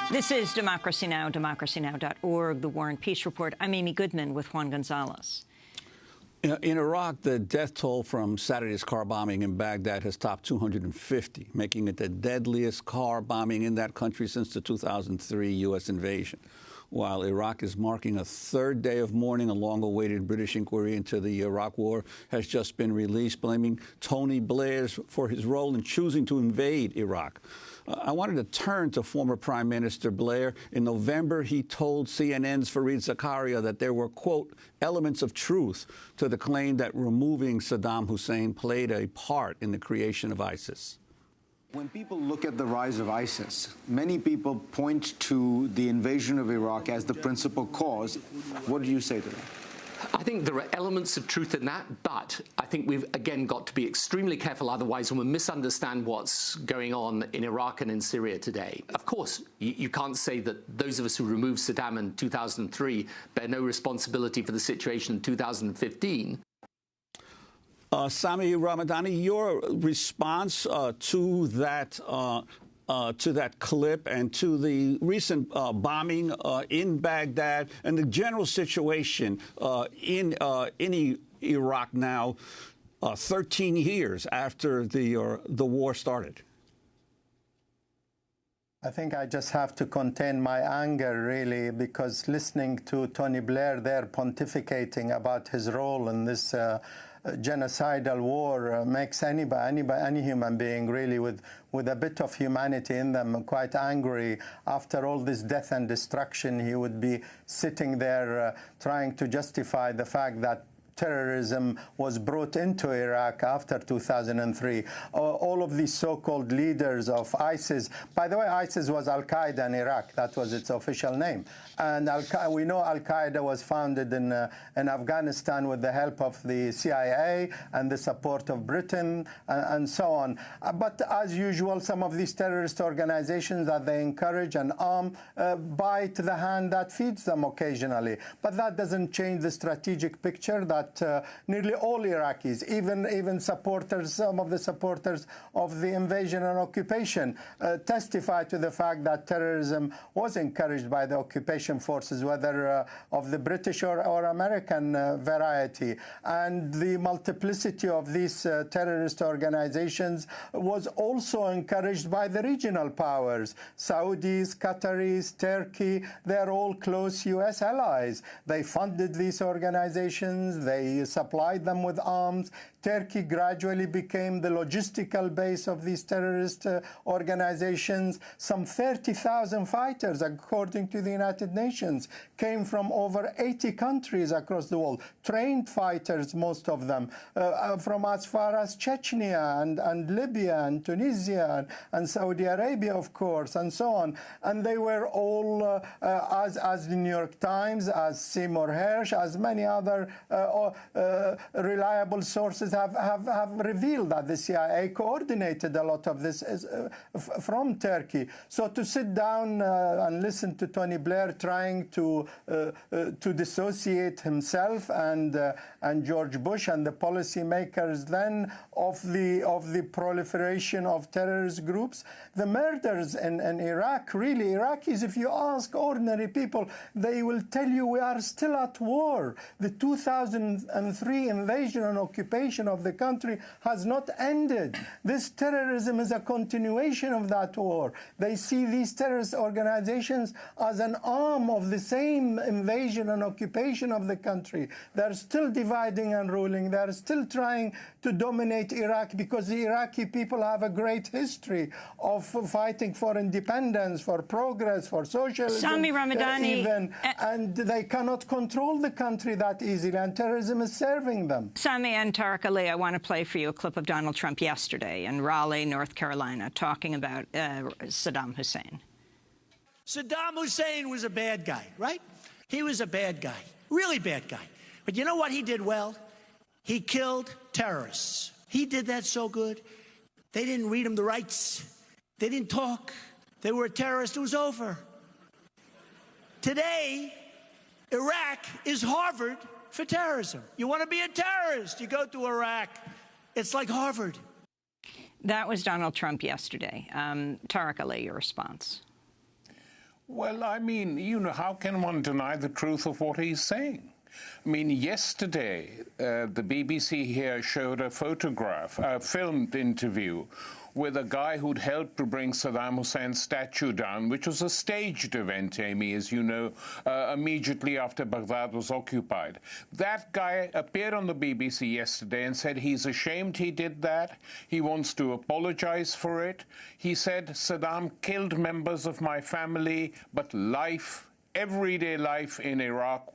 This is Democracy Now!, democracynow.org, The War and Peace Report. I'm Amy Goodman with Juan Gonzalez. In Iraq, the death toll from Saturday's car bombing in Baghdad has topped 250, making it the deadliest car bombing in that country since the 2003 U.S. invasion. While Iraq is marking a third day of mourning, a long-awaited British inquiry into the Iraq War has just been released, blaming Tony Blair for his role in choosing to invade Iraq. I wanted to turn to former Prime Minister Blair. In November, he told CNN's Fareed Zakaria that there were, quote, elements of truth to the claim that removing Saddam Hussein played a part in the creation of ISIS. When people look at the rise of ISIS, many people point to the invasion of Iraq as the principal cause. What do you say to that? I think there are elements of truth in that, but I think we've, again, got to be extremely careful, otherwise we'll misunderstand what's going on in Iraq and in Syria today. Of course, you can't say that those of us who removed Saddam in 2003 bear no responsibility for the situation in 2015. Sami Ramadani, your response to that clip and to the recent bombing in Baghdad and the general situation in Iraq now, 13 years after the war started? I think I just have to contain my anger, really, because listening to Tony Blair there pontificating about his role in this genocidal war makes any human being really with a bit of humanity in them quite angry. After all this death and destruction, he would be sitting there trying to justify the fact that terrorism was brought into Iraq after 2003. All of these so-called leaders of ISIS, by the way, ISIS was Al-Qaeda in Iraq. That was its official name. And we know Al-Qaeda was founded in Afghanistan with the help of the CIA and the support of Britain and so on. But as usual, some of these terrorist organizations that they encourage and arm bite the hand that feeds them occasionally. But that doesn't change the strategic picture that nearly all Iraqis, even supporters, some of the supporters of the invasion and occupation, testify to the fact that terrorism was encouraged by the occupation forces, whether of the British or American variety. And the multiplicity of these terrorist organizations was also encouraged by the regional powers. Saudis, Qataris, Turkey, they're all close U.S. allies. They funded these organizations. They supplied them with arms. Turkey gradually became the logistical base of these terrorist organizations. Some 30,000 fighters, according to the United Nations, came from over 80 countries across the world, trained fighters, most of them, from as far as Chechnya and Libya and Tunisia and Saudi Arabia, of course, and so on. And they were all, as the New York Times, as Seymour Hersh, as many other reliable sources have revealed, that the CIA coordinated a lot of this from Turkey. So to sit down and listen to Tony Blair trying to dissociate himself and George Bush and the policymakers then of the proliferation of terrorist groups, the murders in Iraq, really, Iraqis, if you ask ordinary people, they will tell you we are still at war. The 2003 invasion and occupation of the country has not ended. This terrorism is a continuation of that war. They see these terrorist organizations as an arm of the same invasion and occupation of the country. They're still dividing and ruling. They're still trying to dominate Iraq because the Iraqi people have a great history of fighting for independence, for progress, for socialism. Sami Ramadani, and they cannot control the country that easily, and terrorism is serving them. Sami and Tariq, I want to play for you a clip of Donald Trump yesterday in Raleigh, North Carolina, talking about Saddam Hussein. Saddam Hussein was a bad guy, right? He was a bad guy, really bad guy. But you know what he did well? He killed terrorists. He did that so good. They didn't read him the rights. They didn't talk. They were a terrorist. It was over. Today, Iraq is Harvard for terrorism. You want to be a terrorist, you go to Iraq. It's like Harvard. That was Donald Trump yesterday. Tariq, your response. Well, I mean, you know, how can one deny the truth of what he's saying? I mean, yesterday, the BBC here showed a photograph, a filmed interview with a guy who'd helped to bring Saddam Hussein's statue down, which was a staged event, Amy, as you know, immediately after Baghdad was occupied. That guy appeared on the BBC yesterday and said he's ashamed he did that. He wants to apologize for it. He said, Saddam killed members of my family, but life, everyday life in Iraq,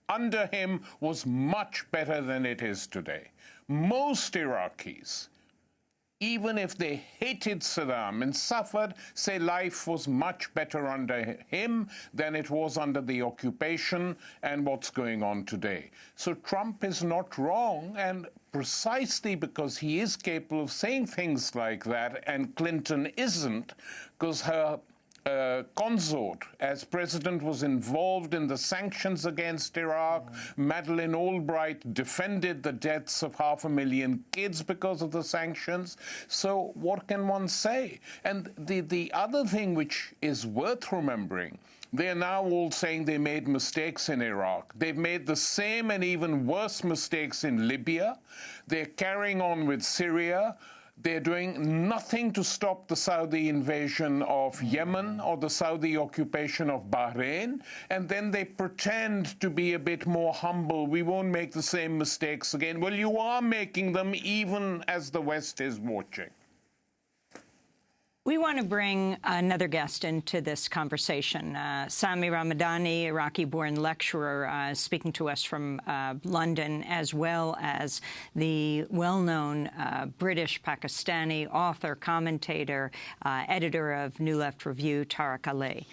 under him was much better than it is today. Most Iraqis, even if they hated Saddam and suffered, say life was much better under him than it was under the occupation and what's going on today. So Trump is not wrong, and precisely because he is capable of saying things like that and Clinton isn't, because her consort as president was involved in the sanctions against Iraq. Madeleine Albright defended the deaths of 500,000 kids because of the sanctions. So what can one say? And the other thing which is worth remembering, they're now all saying they made mistakes in Iraq. They've made the same and even worse mistakes in Libya. They're carrying on with Syria. They're doing nothing to stop the Saudi invasion of Yemen or the Saudi occupation of Bahrain, and then they pretend to be a bit more humble. We won't make the same mistakes again. Well, you are making them even as the West is watching. We want to bring another guest into this conversation. Sami Ramadani, Iraqi-born lecturer, speaking to us from London, as well as the well-known British-Pakistani author, commentator, editor of New Left Review, Tariq.